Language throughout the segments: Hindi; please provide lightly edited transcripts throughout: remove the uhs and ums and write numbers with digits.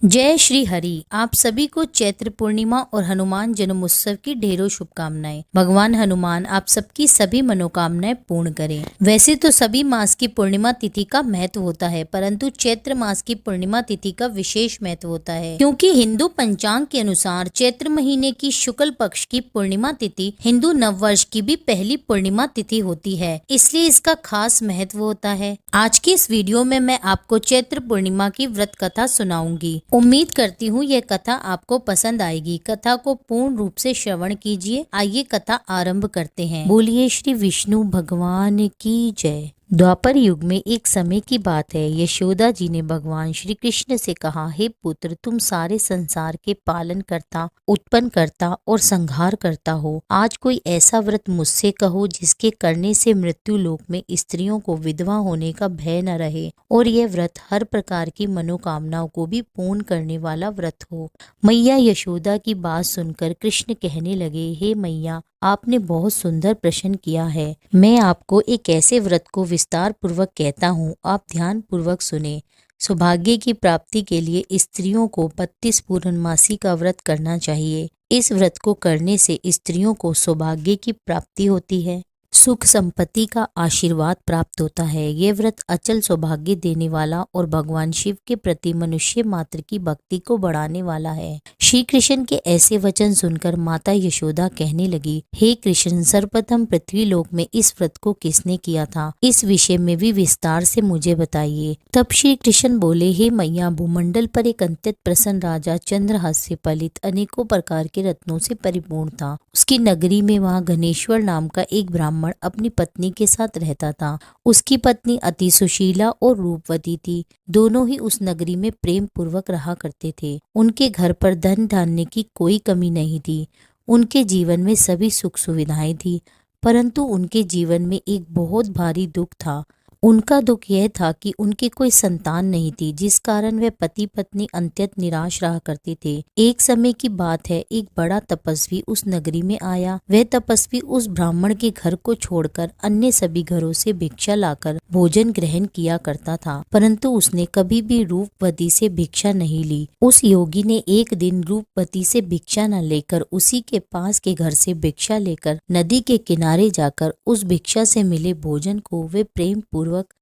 जय श्री हरि। आप सभी को चैत्र पूर्णिमा और हनुमान जन्मोत्सव की ढेरों शुभकामनाएं। भगवान हनुमान आप सबकी सभी मनोकामनाएं पूर्ण करें। वैसे तो सभी मास की पूर्णिमा तिथि का महत्व होता है, परंतु चैत्र मास की पूर्णिमा तिथि का विशेष महत्व होता है, क्योंकि हिंदू पंचांग के अनुसार चैत्र महीने की शुक्ल पक्ष की पूर्णिमा तिथि हिंदू नववर्ष की भी पहली पूर्णिमा तिथि होती है, इसलिए इसका खास महत्व होता है। आज की इस वीडियो में मैं आपको चैत्र पूर्णिमा की व्रत कथा सुनाऊंगी। उम्मीद करती हूँ ये कथा आपको पसंद आएगी। कथा को पूर्ण रूप से श्रवण कीजिए। आइए कथा आरंभ करते हैं। बोलिए श्री विष्णु भगवान की जय। द्वापर युग में एक समय की बात है। यशोदा जी ने भगवान श्री कृष्ण से कहा, हे पुत्र, तुम सारे संसार के पालन करता, उत्पन्न करता और संहार करता हो। आज कोई ऐसा व्रत मुझसे कहो जिसके करने से मृत्यु लोक में स्त्रियों को विधवा होने का भय न रहे, और यह व्रत हर प्रकार की मनोकामनाओं को भी पूर्ण करने वाला व्रत हो। मैया यशोदा की बात सुनकर कृष्ण कहने लगे, हे मैया, आपने बहुत सुंदर प्रश्न किया है। मैं आपको एक ऐसे व्रत को विस्तार पूर्वक कहता हूँ, आप ध्यान पूर्वक सुने। सौभाग्य की प्राप्ति के लिए स्त्रियों को 32 पूर्णमासी का व्रत करना चाहिए। इस व्रत को करने से स्त्रियों को सौभाग्य की प्राप्ति होती है, सुख संपत्ति का आशीर्वाद प्राप्त होता है। ये व्रत अचल सौभाग्य देने वाला और भगवान शिव के प्रति मनुष्य मात्र की भक्ति को बढ़ाने वाला है। श्री कृष्ण के ऐसे वचन सुनकर माता यशोदा कहने लगी, हे कृष्ण, सर्वप्रथम पृथ्वी लोक में इस व्रत को किसने किया था? इस विषय में भी विस्तार से मुझे बताइए। तब श्री कृष्ण बोले, हे मैया, भूमंडल पर एक अत्यंत प्रसन्न राजा चंद्रहास से पलित अनेकों प्रकार के रत्नों से परिपूर्ण था। उसकी नगरी में वहाँ घनेश्वर नाम का एक ब्राह्मण अपनी पत्नी के साथ रहता था। उसकी पत्नी अति सुशीला और रूपवती थी। दोनों ही उस नगरी में प्रेम पूर्वक रहा करते थे। उनके घर पर धन धान्य की कोई कमी नहीं थी। उनके जीवन में सभी सुख सुविधाएं थी, परंतु उनके जीवन में एक बहुत भारी दुख था। उनका दुख यह था कि उनके कोई संतान नहीं थी, जिस कारण वे पति पत्नी अत्यंत निराश रहा करते थे। एक समय की बात है, एक बड़ा तपस्वी उस नगरी में आया। वह तपस्वी उस ब्राह्मण के घर को छोड़कर अन्य सभी घरों से भिक्षा लाकर भोजन ग्रहण किया करता था, परंतु उसने कभी भी रूपवती से भिक्षा नहीं ली। उस योगी ने एक दिन रूपवती से भिक्षा न लेकर उसी के पास के घर से भिक्षा लेकर नदी के किनारे जाकर उस भिक्षा से मिले भोजन को वे प्रेम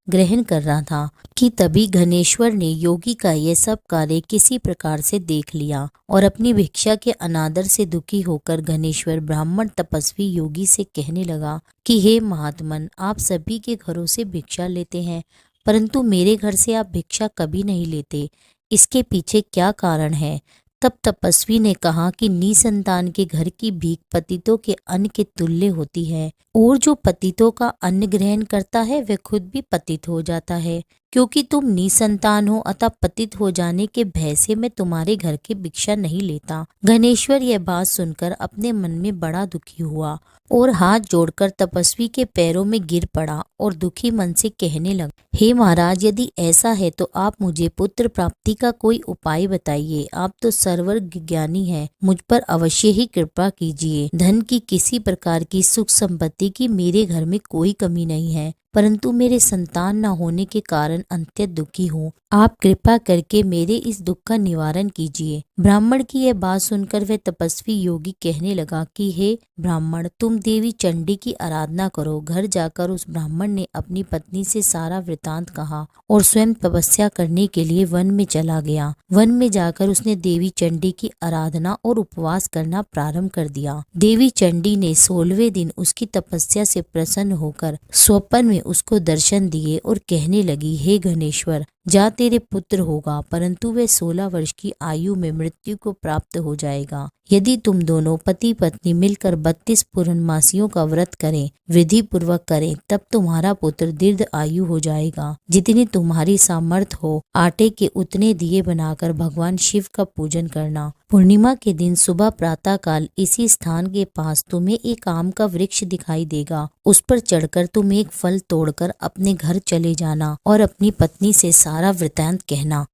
ग्रहण कर रहा था कि तभी घनेश्वर ने योगी का यह सब कार्य किसी प्रकार से देख लिया और अपनी भिक्षा के अनादर से दुखी होकर घनेश्वर ब्राह्मण तपस्वी योगी से कहने लगा कि हे महात्मन, आप सभी के घरों से भिक्षा लेते हैं, परंतु मेरे घर से आप भिक्षा कभी नहीं लेते। इसके पीछे क्या कारण है? तब तपस्वी ने कहा कि निसंतान के घर की भीख पतितों के अन्न के तुल्य होती है, और जो पतितों का अन्न ग्रहण करता है वह खुद भी पतित हो जाता है। क्योंकि तुम निसंतान हो, अतः पतित हो जाने के भय से मैं तुम्हारे घर की भिक्षा नहीं लेता। घनेश्वर यह बात सुनकर अपने मन में बड़ा दुखी हुआ और हाथ जोड़कर तपस्वी के पैरों में गिर पड़ा और दुखी मन से कहने लगा, हे महाराज, यदि ऐसा है तो आप मुझे पुत्र प्राप्ति का कोई उपाय बताइए। आप तो सर्वज्ञ ज्ञानी हैं, मुझ पर अवश्य ही कृपा कीजिए। धन की किसी प्रकार की सुख संपत्ति की मेरे घर में कोई कमी नहीं है, परंतु मेरे संतान न होने के कारण अत्यंत दुखी हूँ। आप कृपा करके मेरे इस दुख का निवारण कीजिए। ब्राह्मण की यह बात सुनकर वह तपस्वी योगी कहने लगा कि हे ब्राह्मण, तुम देवी चंडी की आराधना करो। घर जाकर उस ब्राह्मण ने अपनी पत्नी से सारा वृतांत कहा और स्वयं तपस्या करने के लिए वन में चला गया। वन में जाकर उसने देवी चंडी की आराधना और उपवास करना प्रारंभ कर दिया। देवी चंडी ने 16वें दिन उसकी तपस्या से प्रसन्न होकर स्वप्न में उसको दर्शन दिए और कहने लगी, हे घनेश्वर, जा तेरे पुत्र होगा, परंतु वह 16 वर्ष की आयु में मृत्यु को प्राप्त हो जाएगा। यदि तुम दोनों पति पत्नी मिलकर 32 पूर्णमासियों का व्रत करें, विधि पूर्वक करें, तब तुम्हारा पुत्र दीर्घ आयु हो जाएगा। जितनी तुम्हारी सामर्थ्य हो, आटे के उतने दिए बनाकर भगवान शिव का पूजन करना। पूर्णिमा के दिन सुबह प्रातः काल इसी स्थान के पास तुम्हें एक आम का वृक्ष दिखाई देगा। उस पर चढ़कर तुम एक फल तोड़कर अपने घर चले जाना और अपनी पत्नी से सारा वृतांत कहना।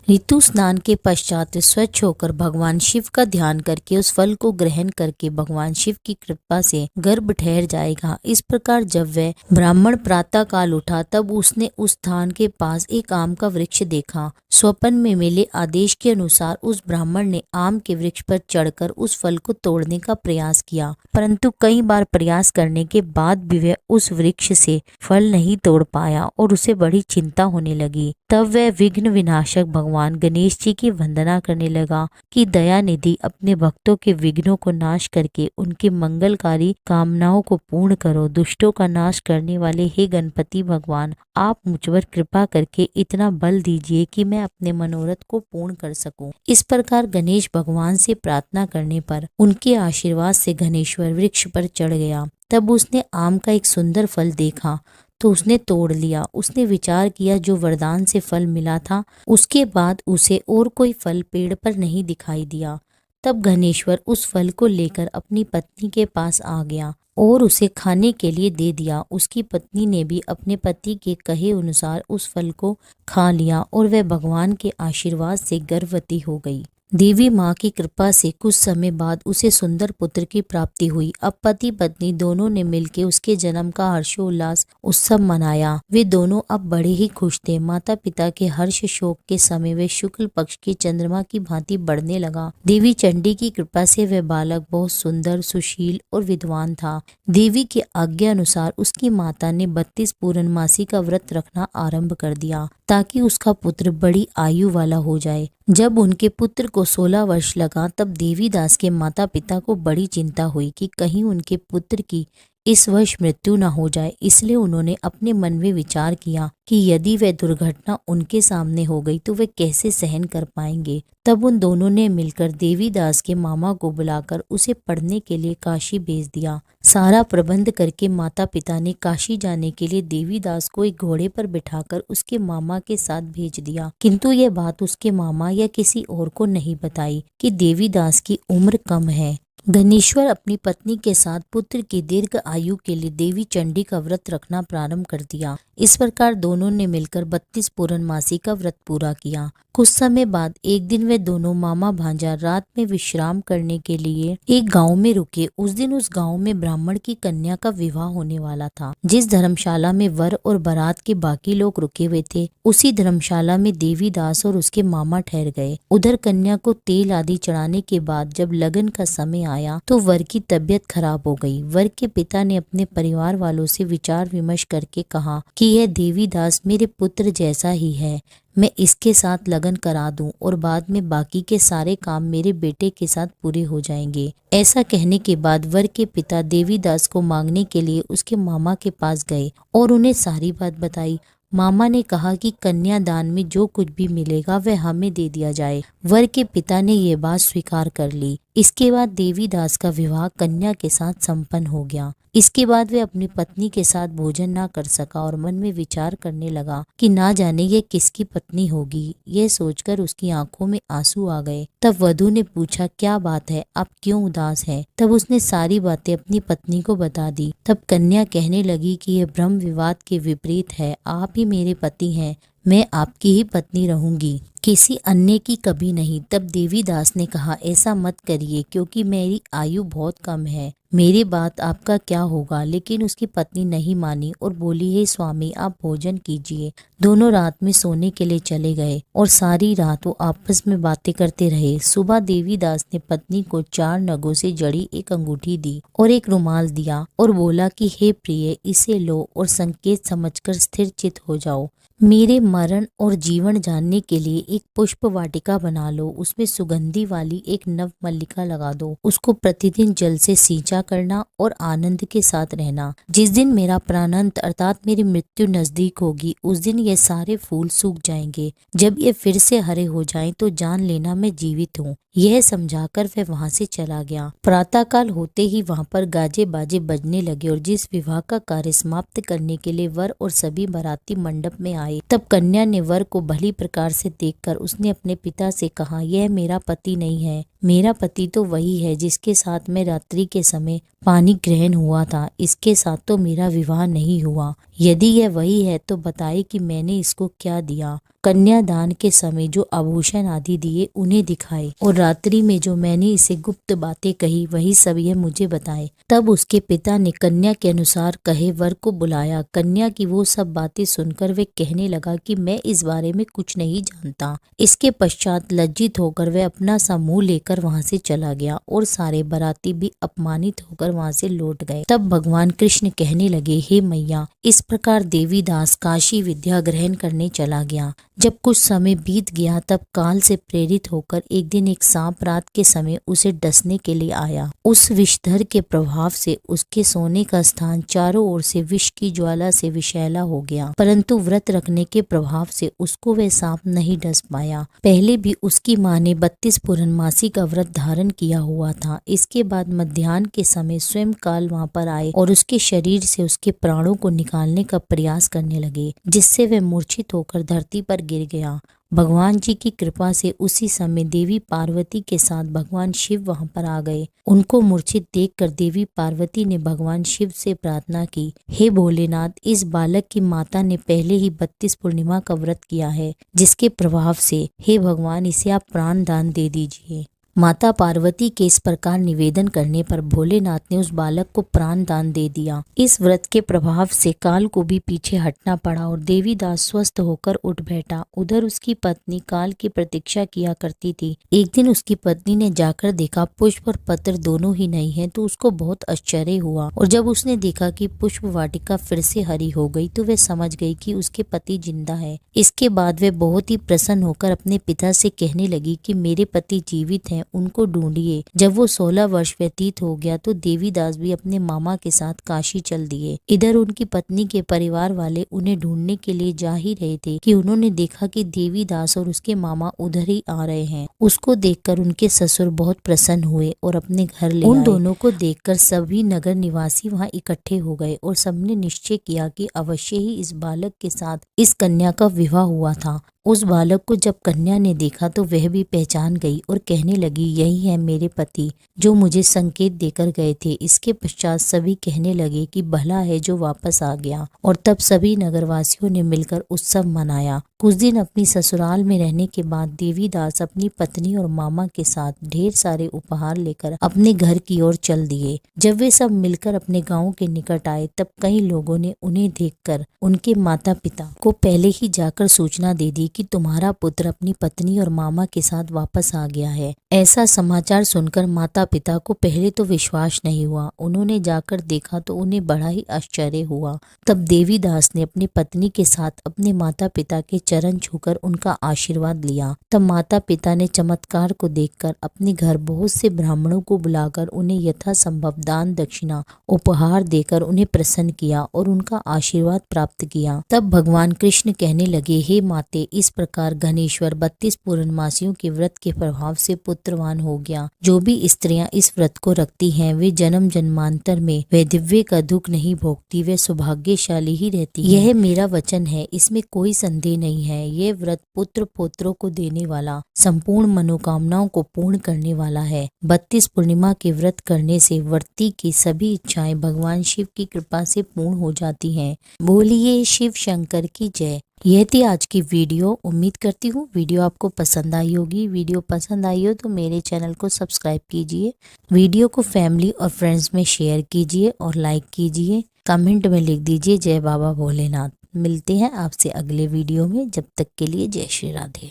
ऋतु स्नान के पश्चात स्वच्छ होकर भगवान शिव का ध्यान करके उस फल को ग्रहण करके भगवान शिव की कृपा से गर्भ ठहर जाएगा। इस प्रकार जब वह ब्राह्मण प्रातः काल उठा तब उसने उस स्थान के पास एक आम का वृक्ष देखा। स्वप्न में मिले आदेश के अनुसार उस ब्राह्मण ने आम के वृक्ष पर चढ़कर उस फल को तोड़ने का प्रयास किया, परंतु कई बार प्रयास करने के बाद भी वह उस वृक्ष से फल नहीं तोड़ पाया और उसे बड़ी चिंता होने लगी। तब वह विघ्न विनाशक भगवान गणेश जी की वंदना करने लगा कि दया निधि अपने भक्तों के विघ्नों को नाश करके उनके मंगलकारी कामनाओं को पूर्ण करो। दुष्टों का नाश करने वाले हे गणपति भगवान, आप मुझ पर कृपा करके इतना बल दीजिए कि मैं अपने मनोरथ को पूर्ण कर सकूं। इस प्रकार गणेश भगवान से प्रार्थना करने पर उनके आशीर्वाद से गणेश्वर वृक्ष पर चढ़ गया। तब उसने आम का एक सुंदर फल देखा तो उसने तोड़ लिया। उसने विचार किया जो वरदान से फल मिला था, उसके बाद उसे और कोई फल पेड़ पर नहीं दिखाई दिया। तब गणेश्वर उस फल को लेकर अपनी पत्नी के पास आ गया और उसे खाने के लिए दे दिया। उसकी पत्नी ने भी अपने पति के कहे अनुसार उस फल को खा लिया और वह भगवान के आशीर्वाद से गर्भवती हो गई। देवी माँ की कृपा से कुछ समय बाद उसे सुंदर पुत्र की प्राप्ति हुई। अब पति पत्नी दोनों ने मिलकर उसके जन्म का हर्षोल्लास उत्सव मनाया। वे दोनों अब बड़े ही खुश थे। माता पिता के हर्ष शोक के समय वे शुक्ल पक्ष के चंद्रमा की भांति बढ़ने लगा। देवी चंडी की कृपा से वह बालक बहुत सुंदर, सुशील और विद्वान था। देवी के आज्ञा अनुसार उसकी माता ने 32 पूर्णमासी का व्रत रखना आरंभ कर दिया ताकि उसका पुत्र बड़ी आयु वाला हो जाए। जब उनके पुत्र को 16 वर्ष लगा तब देवीदास के माता पिता को बड़ी चिंता हुई कि कहीं उनके पुत्र की इस वर्ष मृत्यु न हो जाए। इसलिए उन्होंने अपने मन में विचार किया कि यदि वह दुर्घटना उनके सामने हो गई तो वे कैसे सहन कर पाएंगे। तब उन दोनों ने मिलकर देवीदास के मामा को बुलाकर उसे पढ़ने के लिए काशी भेज दिया। सारा प्रबंध करके माता पिता ने काशी जाने के लिए देवीदास को एक घोड़े पर बिठाकर उसके मामा के साथ भेज दिया, किंतु यह बात उसके मामा या किसी और को नहीं बताई कि देवीदास की उम्र कम है। गणेश्वर अपनी पत्नी के साथ पुत्र की दीर्घ आयु के लिए देवी चंडी का व्रत रखना प्रारंभ कर दिया। इस प्रकार दोनों ने मिलकर 32 पूर्णमासी का व्रत पूरा किया। कुछ समय बाद एक दिन वे दोनों मामा भांजा रात में विश्राम करने के लिए एक गांव में रुके। उस दिन उस गांव में ब्राह्मण की कन्या का विवाह होने वाला था। जिस धर्मशाला में वर और बारात के बाकी लोग रुके हुए थे, उसी धर्मशाला में देवीदास और उसके मामा ठहर गए। उधर कन्या को तेल आदि चढ़ाने के बाद जब लगन का समय आया तो वर की तबीयत खराब हो गई। वर के पिता ने अपने परिवार वालों से विचार विमर्श करके कहा कि यह देवीदास मेरे पुत्र जैसा ही है, मैं इसके साथ लगन करा दूं और बाद में बाकी के सारे काम मेरे बेटे के साथ पूरे हो जाएंगे। ऐसा कहने के बाद वर के पिता देवीदास को मांगने के लिए उसके मामा के पास गए और उन्हें सारी बात बताई। मामा ने कहा कि कन्यादान में जो कुछ भी मिलेगा वह हमें दे दिया जाए। वर के पिता ने ये बात स्वीकार कर ली। इसके बाद देवीदास का विवाह कन्या के साथ संपन्न हो गया। इसके बाद वे अपनी पत्नी के साथ भोजन ना कर सका और मन में विचार करने लगा कि ना जाने ये किसकी पत्नी होगी। यह सोचकर उसकी आंखों में आंसू आ गए। तब वधू ने पूछा, क्या बात है, आप क्यों उदास है? तब उसने सारी बातें अपनी पत्नी को बता दी। तब कन्या कहने लगी कि यह ब्रह्म विवाद के विपरीत है। आप ही मेरे पति हैं, मैं आपकी ही पत्नी रहूंगी, किसी अन्य की कभी नहीं। तब देवीदास ने कहा, ऐसा मत करिए क्योंकि मेरी आयु बहुत कम है, मेरी बात आपका क्या होगा। लेकिन उसकी पत्नी नहीं मानी और बोली, हे स्वामी, आप भोजन कीजिए। दोनों रात में सोने के लिए चले गए और सारी रात वो आपस में बातें करते रहे। सुबह देवीदास ने पत्नी को 4 नगों से जड़ी एक अंगूठी दी और एक रुमाल दिया और बोला कि हे प्रिय, इसे लो और संकेत समझकर स्थिर चित हो जाओ। मेरे मरण और जीवन जानने के लिए एक पुष्प वाटिका बना लो, उसमें सुगंधी वाली एक नव मल्लिका लगा दो। उसको प्रतिदिन जल से सींचा करना और आनंद के साथ रहना। जिस दिन मेरा प्राणांत अर्थात मेरी मृत्यु नजदीक होगी, उस दिन ये सारे फूल सूख जाएंगे। जब ये फिर से हरे हो जाएं तो जान लेना मैं जीवित हूँ। यह समझाकर वह वहां से चला गया। प्रातःकाल होते ही वहां पर गाजे बाजे बजने लगे और जिस विवाह का कार्य समाप्त करने के लिए वर और सभी बाराती मंडप में आए, तब कन्या ने वर को भली प्रकार से देखकर उसने अपने पिता से कहा, यह मेरा पति नहीं है, मेरा पति तो वही है जिसके साथ मैं रात्रि के समय पानी ग्रहण हुआ था। इसके साथ तो मेरा विवाह नहीं हुआ। यदि यह वही है तो बताए कि मैंने इसको क्या दिया। कन्यादान के समय जो आभूषण आदि दिए उन्हें दिखाए, और रात्रि में जो मैंने इसे गुप्त बातें कही वही सब यह मुझे बताए। तब उसके पिता ने कन्या के अनुसार कहे वर को बुलाया। कन्या की वो सब बातें सुनकर वे कहने लगा कि मैं इस बारे में कुछ नहीं जानता। इसके पश्चात लज्जित होकर वह अपना सा मुंह लेकर वहां से चला गया, और सारे बाराती भी अपमानित होकर वहां से लौट गए। तब भगवान कृष्ण कहने लगे, हे मैया, इस प्रकार देवीदास काशी विद्या ग्रहण करने चला गया। जब कुछ समय बीत गया तब काल से प्रेरित होकर एक दिन एक सांप रात के समय उसे डसने के लिए आया। उस विषधर के प्रभाव से उसके सोने का स्थान चारों ओर से विष की ज्वाला से विषैला हो गया, परंतु व्रत रखने के प्रभाव से उसको वह सांप नहीं डस पाया। पहले भी उसकी माँ ने 32 पूर्णमासी का व्रत धारण किया हुआ था। इसके बाद मध्याह्न के समय स्वयं काल वहां पर आए और उसके शरीर से उसके प्राणों को निकालने का प्रयास करने लगे, जिससे वह मूर्छित होकर धरती पर गिर गया। भगवान जी की कृपा से उसी समय देवी पार्वती के साथ भगवान शिव वहां पर आ गए। उनको मूर्छित देखकर देवी पार्वती ने भगवान शिव से प्रार्थना की, हे भोलेनाथ, इस बालक की माता ने पहले ही 32 पूर्णिमा का व्रत किया है, जिसके प्रभाव से हे भगवान इसे आप प्राण दान दे दीजिए। माता पार्वती के इस प्रकार निवेदन करने पर भोलेनाथ ने उस बालक को प्राण दान दे दिया। इस व्रत के प्रभाव से काल को भी पीछे हटना पड़ा और देवीदास स्वस्थ होकर उठ बैठा। उधर उसकी पत्नी काल की प्रतीक्षा किया करती थी। एक दिन उसकी पत्नी ने जाकर देखा पुष्प और पत्र दोनों ही नहीं है, तो उसको बहुत आश्चर्य हुआ, और जब उसने देखा कि पुष्प वाटिका फिर से हरी हो गई तो वह समझ गई कि उसके पति जिंदा है। इसके बाद वह बहुत ही प्रसन्न होकर अपने पिता से कहने लगी कि मेरे पति जीवित हैं, उनको ढूंढिए। जब वो 16 वर्ष व्यतीत हो गया तो देवीदास भी अपने मामा के साथ काशी चल दिए। इधर उनकी पत्नी के परिवार वाले उन्हें ढूंढने के लिए जा ही रहे थे कि उन्होंने देखा कि देवीदास और उसके मामा उधर ही आ रहे हैं। उसको देखकर उनके ससुर बहुत प्रसन्न हुए और अपने घर ले आए। उन दोनों को देखकर सभी नगर निवासी वहां इकट्ठे हो गए और सबने निश्चय किया कि अवश्य ही इस बालक के साथ इस कन्या का विवाह हुआ था। उस बालक को जब कन्या ने देखा तो वह भी पहचान गई और कहने लगी, यही है मेरे पति जो मुझे संकेत देकर गए थे। इसके पश्चात सभी कहने लगे कि भला है जो वापस आ गया, और तब सभी नगरवासियों ने मिलकर उत्सव मनाया। कुछ दिन अपनी ससुराल में रहने के बाद देवीदास अपनी पत्नी और मामा के साथ ढेर सारे उपहार लेकर अपने घर की ओर चल दिए। जब वे सब मिलकर अपने गांव के निकट आए तब कई लोगों ने उन्हें देखकर उनके माता पिता को पहले ही जाकर सूचना दे दी कि तुम्हारा पुत्र अपनी पत्नी और मामा के साथ वापस आ गया है। ऐसा समाचार सुनकर माता पिता को पहले तो विश्वास नहीं हुआ। उन्होंने जाकर देखा तो उन्हें बड़ा ही आश्चर्य हुआ। तब देवीदास ने अपनी पत्नी के साथ अपने माता पिता के चरण छूकर उनका आशीर्वाद लिया। तब माता पिता ने चमत्कार को देखकर अपने घर बहुत से ब्राह्मणों को बुलाकर उन्हें यथासंभव दान दक्षिणा उपहार देकर उन्हें प्रसन्न किया और उनका आशीर्वाद प्राप्त किया। तब भगवान कृष्ण कहने लगे, हे माते, इस प्रकार घनेश्वर 32 पूर्णमासियों के व्रत के प्रभाव से पुत्रवान हो गया। जो भी स्त्रियां इस व्रत को रखती हैं वे जन्म जन्मांतर में वे दिव्य का दुख नहीं भोगती, वे सौभाग्यशाली ही रहती हैं। यह मेरा वचन है, इसमें कोई संदेह नहीं है। यह व्रत पुत्र पौत्रों को देने वाला, संपूर्ण मनोकामनाओं को पूर्ण करने वाला है। 32 पूर्णिमा के व्रत करने से व्रती की सभी इच्छाएं भगवान शिव की कृपा से पूर्ण हो जाती हैं। बोलिए शिव शंकर की जय। यह थी आज की वीडियो। उम्मीद करती हूँ वीडियो आपको पसंद आई होगी। वीडियो पसंद आई हो तो मेरे चैनल को सब्सक्राइब कीजिए, वीडियो को फैमिली और फ्रेंड्स में शेयर कीजिए और लाइक कीजिए। कमेंट में लिख दीजिए जय बाबा भोलेनाथ। मिलते हैं आपसे अगले वीडियो में, जब तक के लिए जय श्री राधे।